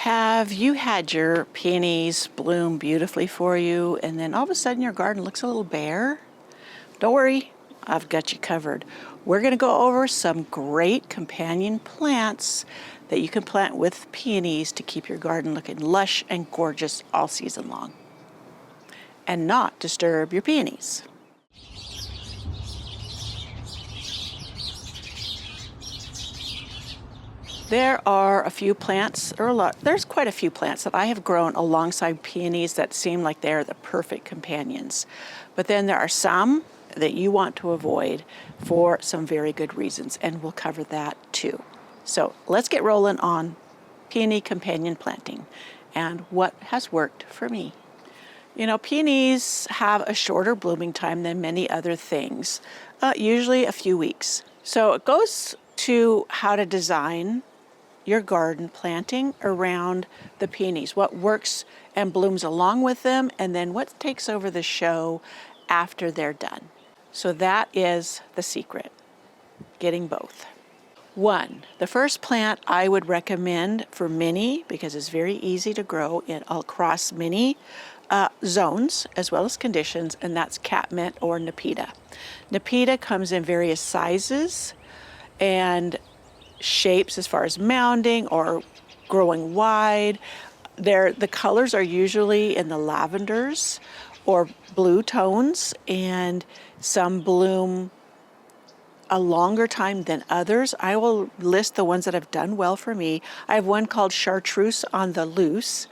Have you had your peonies bloom beautifully for you and then all of a sudden your garden looks a little bare? Don't worry, I've got you covered. We're going to go over some great companion plants that you can plant with peonies to keep your garden looking lush and gorgeous all season long and not disturb your peonies. There are a few plants, there's quite a few plants that I have grown alongside peonies that seem like they're the perfect companions. But then there are some that you want to avoid for some very good reasons, and we'll cover that too. So let's get rolling on peony companion planting and what has worked for me. You know, peonies have a shorter blooming time than many other things, usually a few weeks. So it goes to how to design your garden planting around the peonies, what works and blooms along with them, and then what takes over the show after they're done. So that is the secret, getting both. One, the first plant I would recommend for many, because it's very easy to grow across many zones as well as conditions, and that's catmint or Nepeta. Nepeta comes in various sizes and shapes as far as mounding or growing wide. The colors are usually in the lavenders or blue tones, and some bloom a longer time than others. I will list the ones that have done well for me. I have one called chartreuse on the loose,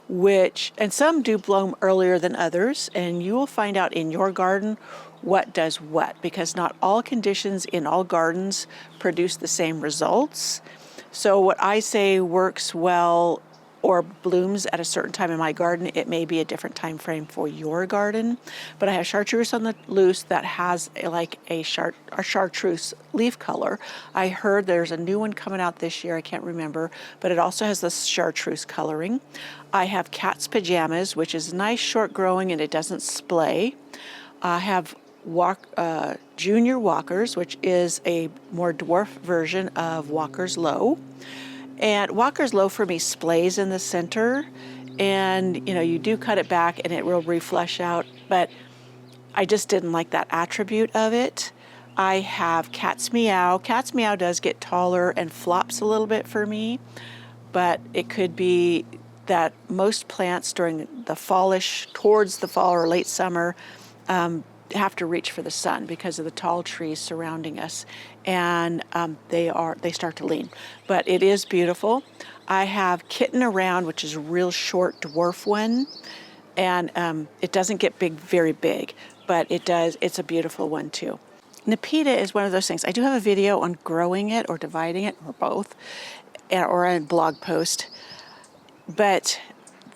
and some do bloom earlier than others, and you will find out in your garden what does what, because not all conditions in all gardens produce the same results. So what I say works well or blooms at a certain time in my garden, it may be a different time frame for your garden. But I have chartreuse on the loose that has a chartreuse leaf color. I heard there's a new one coming out this year, I can't remember, but it also has this chartreuse coloring. I have cat's pajamas, which is nice, short growing, and it doesn't splay. I have junior walkers, which is a more dwarf version of Walker's Low. And Walker's Low for me splays in the center, and you do cut it back and it will reflesh out, but I just didn't like that attribute of it. I have Cat's Meow. Cat's Meow does get taller and flops a little bit for me, but it could be that most plants during the fallish, towards the fall or late summer, have to reach for the sun because of the tall trees surrounding us, and they start to lean. But it is beautiful. I have Kitten Around, which is a real short dwarf one, and it doesn't get very big, but it's a beautiful one too. Nepeta is one of those things. I do have a video on growing it or dividing it or both, or a blog post, but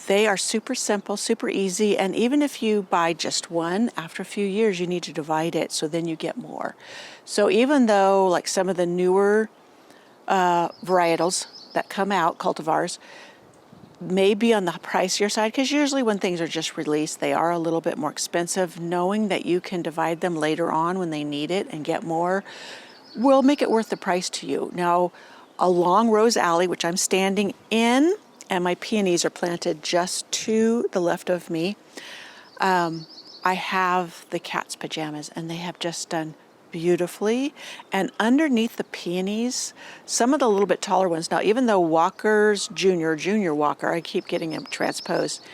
they are super simple, super easy, and even if you buy just one, after a few years you need to divide it so then you get more. So even though like some of the newer varietals that come out, cultivars, may be on the pricier side, because usually when things are just released they are a little bit more expensive, knowing that you can divide them later on when they need it and get more will make it worth the price to you. Now, along Rose Alley, which I'm standing in, and my peonies are planted just to the left of me, I have the cat's pajamas, and they have just done beautifully. And underneath the peonies, some of the little bit taller ones, now even though Walker's Junior Walker, I keep getting him transposed,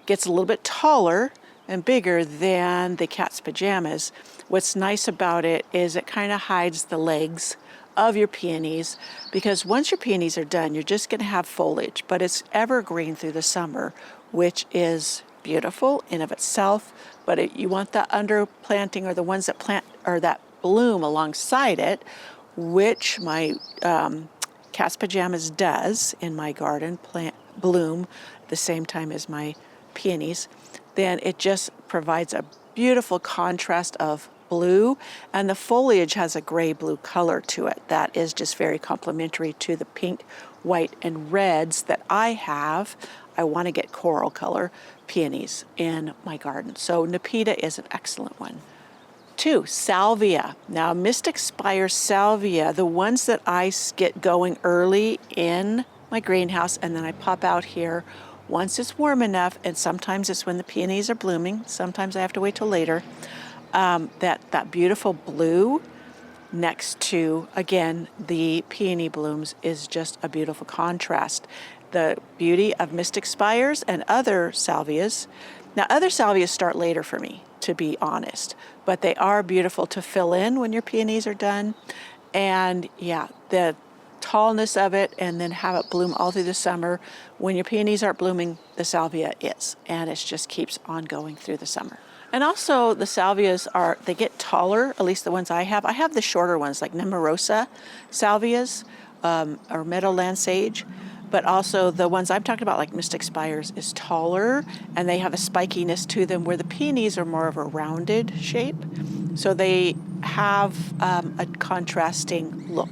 gets a little bit taller and bigger than the cat's pajamas, what's nice about it is it kind of hides the legs of your peonies, because once your peonies are done, you're just going to have foliage, but it's evergreen through the summer, which is beautiful in of itself. But you want the underplanting, or the ones that plant or that bloom alongside it, which my cat's pajamas does in my garden, bloom at the same time as my peonies. Then it just provides a beautiful contrast of blue, and the foliage has a gray-blue color to it that is just very complementary to the pink, white, and reds that I have. I want to get coral color peonies in my garden. So Nepeta is an excellent one. 2, Salvia. Now, Mystic Spire Salvia, the ones that I get going early in my greenhouse, and then I pop out here once it's warm enough, and sometimes it's when the peonies are blooming. Sometimes I have to wait till later. That beautiful blue next to, again, the peony blooms is just a beautiful contrast. The beauty of Mystic Spires and other salvias. Now, other salvias start later for me, to be honest, but they are beautiful to fill in when your peonies are done. And yeah, the tallness of it, and then have it bloom all through the summer. When your peonies aren't blooming, the salvia is, and it just keeps on going through the summer. And also the salvias they get taller, at least the ones I have. I have the shorter ones like Nemorosa salvias or Meadowland sage, but also the ones I'm talking about like Mystic Spires is taller, and they have a spikiness to them where the peonies are more of a rounded shape. So they have a contrasting look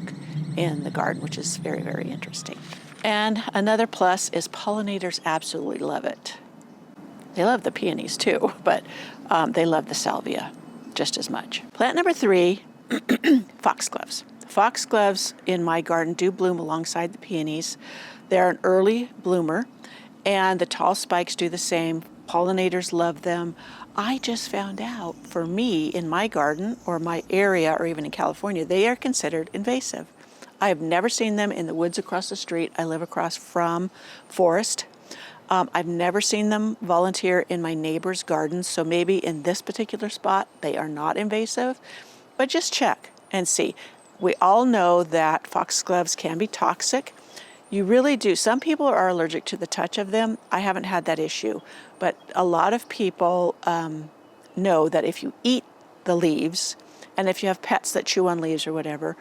in the garden, which is very, very interesting. And another plus is pollinators absolutely love it. They love the peonies too, but they love the salvia just as much. Plant number 3, foxgloves. Foxgloves in my garden do bloom alongside the peonies. They're an early bloomer, and the tall spikes do the same. Pollinators love them. I just found out, for me, in my garden or my area, or even in California, they are considered invasive. I have never seen them in the woods across the street. I live across from forest. I've never seen them volunteer in my neighbor's gardens, so maybe in this particular spot they are not invasive, but just check and see. We all know that foxgloves can be toxic. You really do. Some people are allergic to the touch of them. I haven't had that issue, but a lot of people know that if you eat the leaves, and if you have pets that chew on leaves or whatever,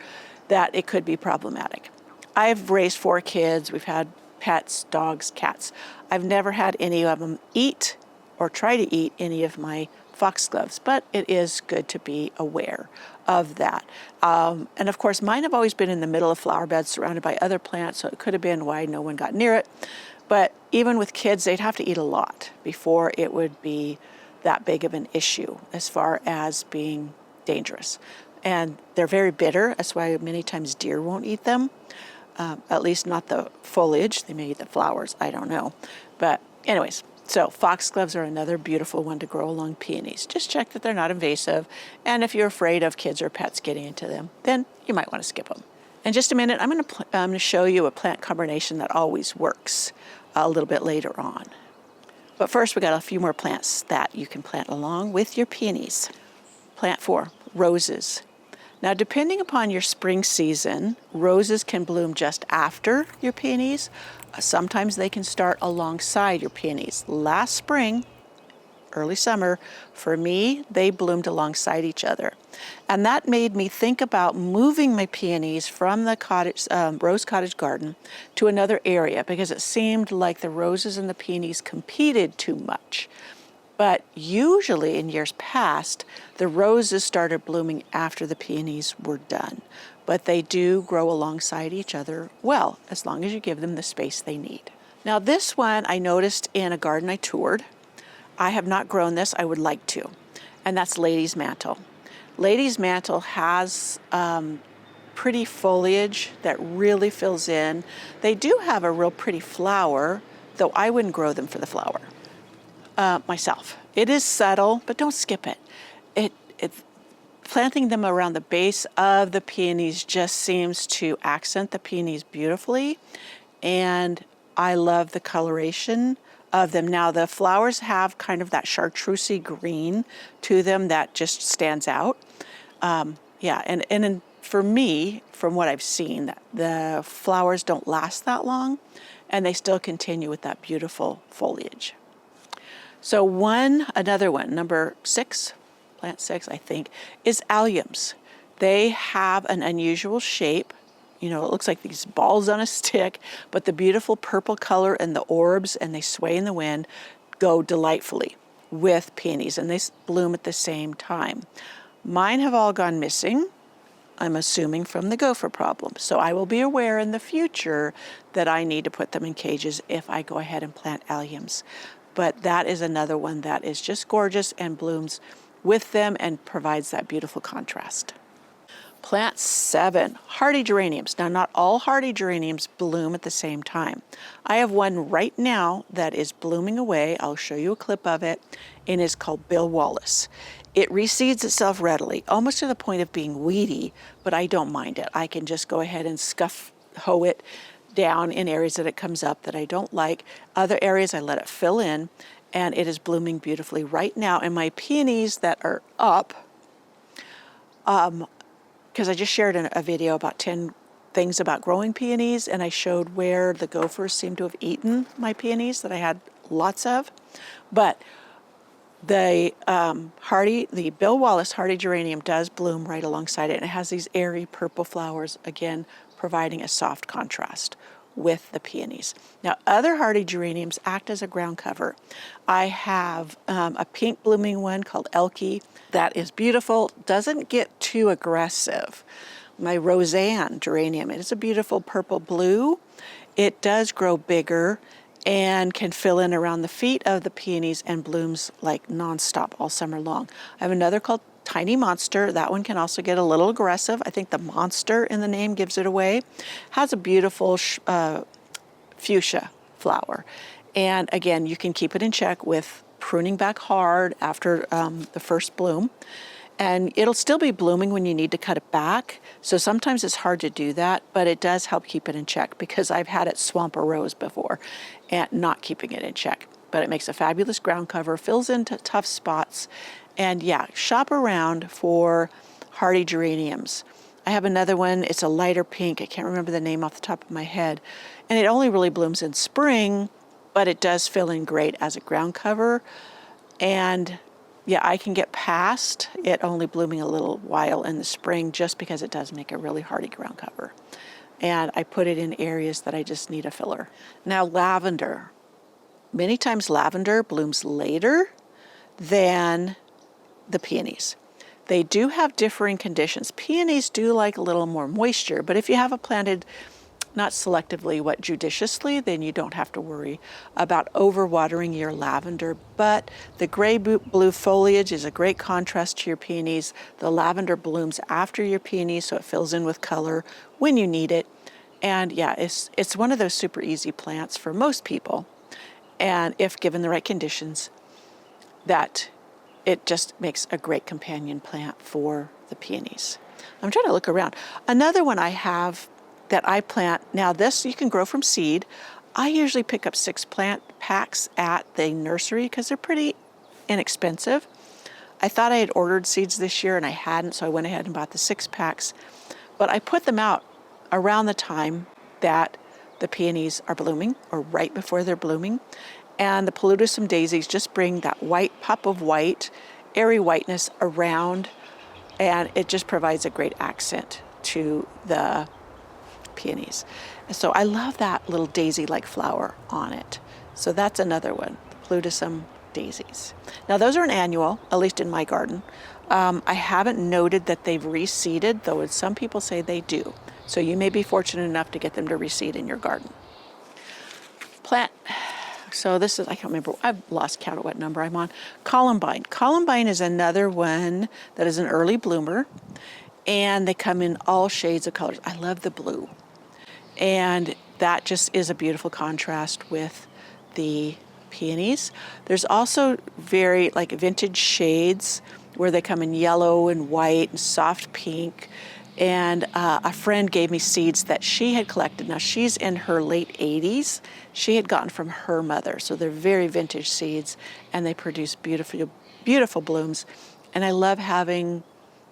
that it could be problematic. I've raised 4 kids. We've had pets, dogs, cats. I've never had any of them eat or try to eat any of my foxgloves, but it is good to be aware of that. And of course, mine have always been in the middle of flower beds surrounded by other plants, so it could have been why no one got near it. But even with kids, they'd have to eat a lot before it would be that big of an issue as far as being dangerous. And they're very bitter. That's why many times deer won't eat them. At least not the foliage. They may eat the flowers. I don't know. But anyways, so foxgloves are another beautiful one to grow along peonies. Just check that they're not invasive. And if you're afraid of kids or pets getting into them, then you might want to skip them. In just a minute, I'm going to show you a plant combination that always works a little bit later on. But first, we got a few more plants that you can plant along with your peonies. Plant 4, roses. Now, depending upon your spring season, roses can bloom just after your peonies. Sometimes they can start alongside your peonies. Last spring, early summer, for me, they bloomed alongside each other. And that made me think about moving my peonies from the cottage, rose cottage garden to another area, because it seemed like the roses and the peonies competed too much. But usually in years past, the roses started blooming after the peonies were done. But they do grow alongside each other well, as long as you give them the space they need. Now this one I noticed in a garden I toured. I have not grown this, I would like to. And that's lady's mantle. Lady's mantle has pretty foliage that really fills in. They do have a real pretty flower, though I wouldn't grow them for the flower. Myself. It is subtle, but don't skip it. Planting them around the base of the peonies just seems to accent the peonies beautifully, and I love the coloration of them. Now the flowers have kind of that chartreusey green to them that just stands out. And for me, from what I've seen, the flowers don't last that long, and they still continue with that beautiful foliage. So another one, number 6, plant 6, I think, is Alliums. They have an unusual shape. You know, it looks like these balls on a stick, but the beautiful purple color and the orbs, and they sway in the wind, go delightfully with peonies, and they bloom at the same time. Mine have all gone missing, I'm assuming from the gopher problem. So I will be aware in the future that I need to put them in cages if I go ahead and plant Alliums. But that is another one that is just gorgeous and blooms with them and provides that beautiful contrast. Plant 7, hardy geraniums. Now, not all hardy geraniums bloom at the same time. I have one right now that is blooming away. I'll show you a clip of it, and it's called Bill Wallace. It reseeds itself readily, almost to the point of being weedy, but I don't mind it. I can just go ahead and hoe it down in areas that it comes up that I don't like. Other areas I let it fill in, and it is blooming beautifully right now. And my peonies that are up, because I just shared a video about 10 things about growing peonies, and I showed where the gophers seem to have eaten my peonies that I had lots of. But the Bill Wallace hardy geranium does bloom right alongside it, and it has these airy purple flowers, again, providing a soft contrast with the peonies. Now, other hardy geraniums act as a ground cover. I have a pink blooming one called Elkie that is beautiful, doesn't get too aggressive. My Roseanne geranium, it is a beautiful purple blue. It does grow bigger and can fill in around the feet of the peonies and blooms like nonstop all summer long. I have another called Tiny Monster. That one can also get a little aggressive. I think the monster in the name gives it away. Has a beautiful fuchsia flower. And again, you can keep it in check with pruning back hard after the first bloom. And it'll still be blooming when you need to cut it back. So sometimes it's hard to do that, but it does help keep it in check because I've had it swamp a rose before and not keeping it in check. But it makes a fabulous ground cover, fills into tough spots. And yeah, shop around for hardy geraniums. I have another one, it's a lighter pink. I can't remember the name off the top of my head. And it only really blooms in spring, but it does fill in great as a ground cover. And yeah, I can get past it only blooming a little while in the spring just because it does make a really hardy ground cover. And I put it in areas that I just need a filler. Now, lavender. Many times lavender blooms later than the peonies. They do have differing conditions. Peonies do like a little more moisture, but if you have it planted not selectively, but judiciously, then you don't have to worry about overwatering your lavender. But the gray-blue foliage is a great contrast to your peonies. The lavender blooms after your peonies, so it fills in with color when you need it. And yeah, it's one of those super easy plants for most people. And if given the right conditions, that it just makes a great companion plant for the peonies. I'm trying to look around. Another one I have that I plant, now this you can grow from seed. I usually pick up 6 plant packs at the nursery because they're pretty inexpensive. I thought I had ordered seeds this year and I hadn't, so I went ahead and bought the 6 packs. But I put them out around the time that the peonies are blooming or right before they're blooming. And the paludism daisies just bring that white pop of white, airy whiteness around, and it just provides a great accent to the peonies. So I love that little daisy-like flower on it. So that's another one, the paludism daisies. Now those are an annual, at least in my garden. I haven't noted that they've reseeded, though some people say they do. So you may be fortunate enough to get them to reseed in your garden. Plant. So this is, I can't remember, I've lost count of what number I'm on. Columbine. Columbine is another one that is an early bloomer, and they come in all shades of colors. I love the blue. And that just is a beautiful contrast with the peonies. There's also very like vintage shades where they come in yellow and white and soft pink. And a friend gave me seeds that she had collected. Now she's in her late 80s. She had gotten from her mother. So they're very vintage seeds and they produce beautiful, beautiful blooms. And I love having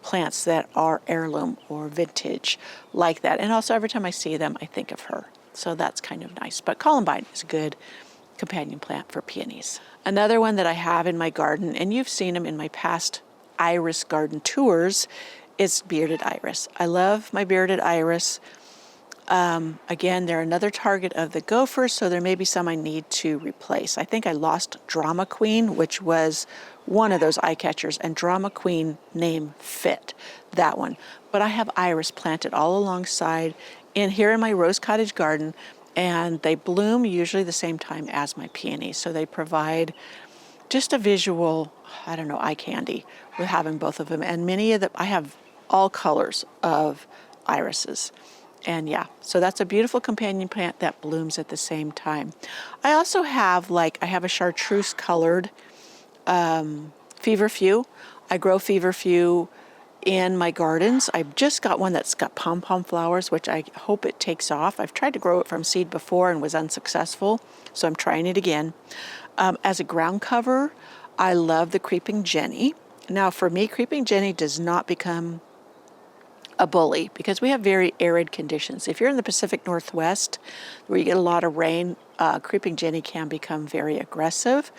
plants that are heirloom or vintage like that. And also every time I see them, I think of her. So that's kind of nice. But Columbine is a good companion plant for peonies. Another one that I have in my garden, and you've seen them in my past iris garden tours, is bearded iris. I love my bearded iris. Again, they're another target of the gophers, so there may be some I need to replace. I think I lost Drama Queen, which was one of those eye catchers, and Drama Queen name fit that one. But I have iris planted all alongside here in my rose cottage garden, and they bloom usually the same time as my peonies. So they provide just a visual, eye candy with having both of them. And many of them, I have all colors of irises. And yeah, so that's a beautiful companion plant that blooms at the same time. I also have I have a chartreuse colored feverfew. I grow feverfew in my gardens. I've just got one that's got pom-pom flowers, which I hope it takes off. I've tried to grow it from seed before and was unsuccessful, so I'm trying it again. As a ground cover, I love the creeping Jenny. Now for me, creeping Jenny does not become a bully because we have very arid conditions. If you're in the Pacific Northwest where you get a lot of rain, creeping Jenny can become very aggressive.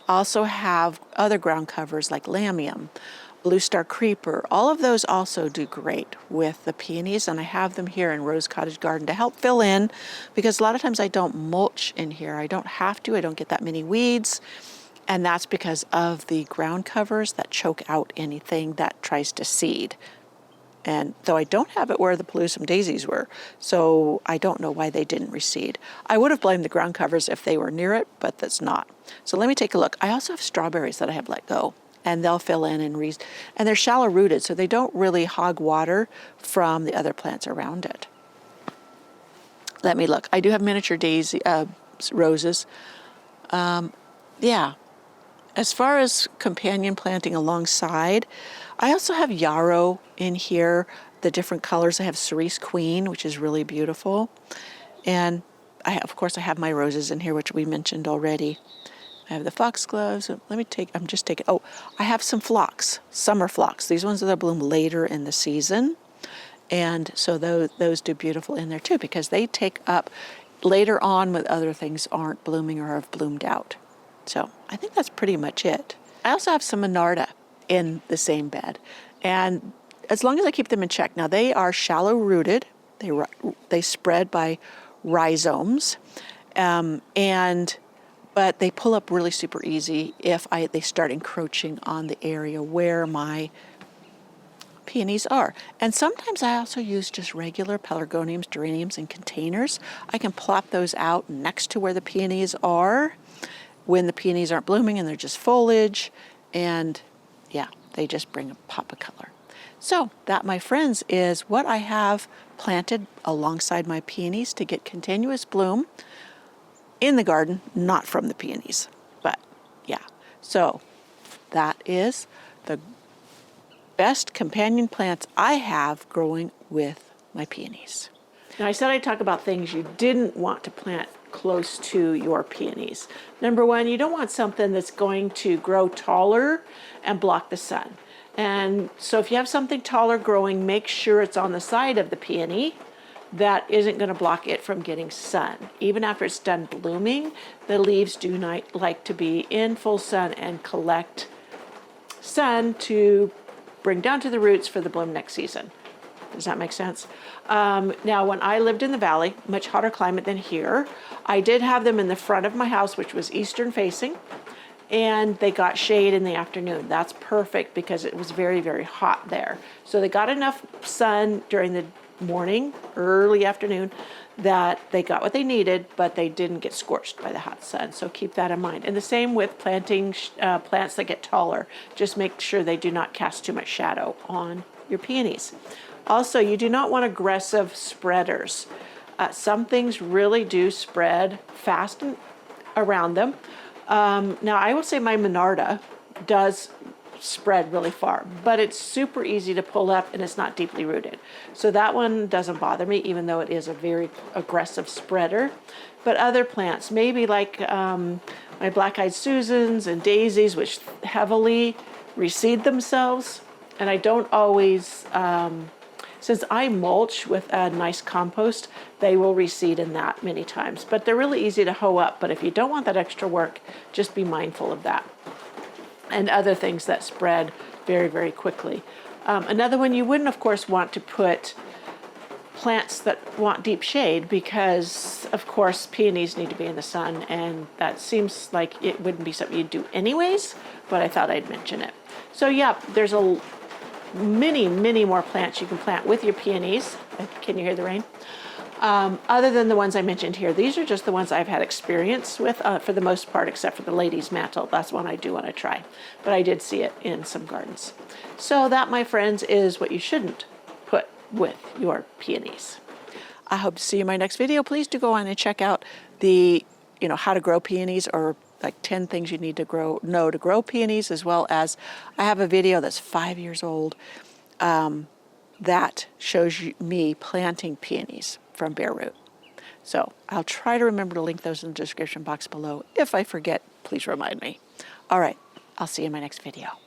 Also have other ground covers like Allium, Blue Star Creeper. All of those also do great with the peonies, and I have them here in Rose Cottage Garden to help fill in because a lot of times I don't mulch in here. I don't have to. I don't get that many weeds, and that's because of the ground covers that choke out anything that tries to seed. And though I don't have it where the Pelusum daisies were, so I don't know why they didn't reseed. I would have blamed the ground covers if they were near it, but that's not. So let me take a look. I also have strawberries that I have let go, and they'll fill in and they're shallow rooted, so they don't really hog water from the other plants around it. Let me look. I do have miniature daisy roses. Yeah. As far as companion planting alongside, I also have yarrow in here, the different colors. I have Cerise Queen, which is really beautiful. And of course, I have my roses in here, which we mentioned already. I have the Foxgloves. I have some phlox, summer phlox. These ones that bloom later in the season. And so those do beautiful in there too, because they take up later on when other things aren't blooming or have bloomed out. So I think that's pretty much it. I also have some Monarda in the same bed. And as long as I keep them in check. Now they are shallow rooted. They spread by rhizomes. But they pull up really super easy if they start encroaching on the area where my peonies are. And sometimes I also use just regular pelargoniums, geraniums in containers. I can plop those out next to where the peonies are when the peonies aren't blooming and they're just foliage, and yeah, they just bring a pop of color. So that, my friends, is what I have planted alongside my peonies to get continuous bloom in the garden, not from the peonies, but yeah. So that is the best companion plants I have growing with my peonies. Now, I said I'd talk about things you didn't want to plant close to your peonies. Number one, you don't want something that's going to grow taller and block the sun. And so if you have something taller growing, make sure it's on the side of the peony that isn't going to block it from getting sun. Even after it's done blooming, the leaves do not like to be in full sun and collect sun to bring down to the roots for the bloom next season. Does that make sense? Now, when I lived in the valley, much hotter climate than here, I did have them in the front of my house, which was eastern facing, and they got shade in the afternoon. That's perfect because it was very, very hot there. So they got enough sun during the morning, early afternoon, that they got what they needed, but they didn't get scorched by the hot sun. So keep that in mind. And the same with planting plants that get taller. Just make sure they do not cast too much shadow on your peonies. Also, you do not want aggressive spreaders. Some things really do spread fast around them. Now, I will say my Monarda does spread really far, but it's super easy to pull up and it's not deeply rooted. So that one doesn't bother me, even though it is a very aggressive spreader. But other plants, maybe like my black-eyed Susans and daisies, which heavily reseed themselves, and I don't always... Since I mulch with a nice compost, they will reseed in that many times. But they're really easy to hoe up. But if you don't want that extra work, just be mindful of that. And other things that spread very, very quickly. Another one, you wouldn't, of course, want to put plants that want deep shade because, of course, peonies need to be in the sun. And that seems like it wouldn't be something you'd do anyways, but I thought I'd mention it. So, yeah, there's many more plants you can plant with your peonies. Can you hear the rain? Other than the ones I mentioned here, these are just the ones I've had experience with for the most part, except for the ladies' mantle. That's one I do want to try, but I did see it in some gardens. So that, my friends, is what you shouldn't put with your peonies. I hope to see you in my next video. Please do go on and check out the, how to grow peonies, or like 10 things you need to know to grow peonies, as well as I have a video that's 5 years old that shows me planting peonies from bare root. So I'll try to remember to link those in the description box below. If I forget, please remind me. All right, I'll see you in my next video.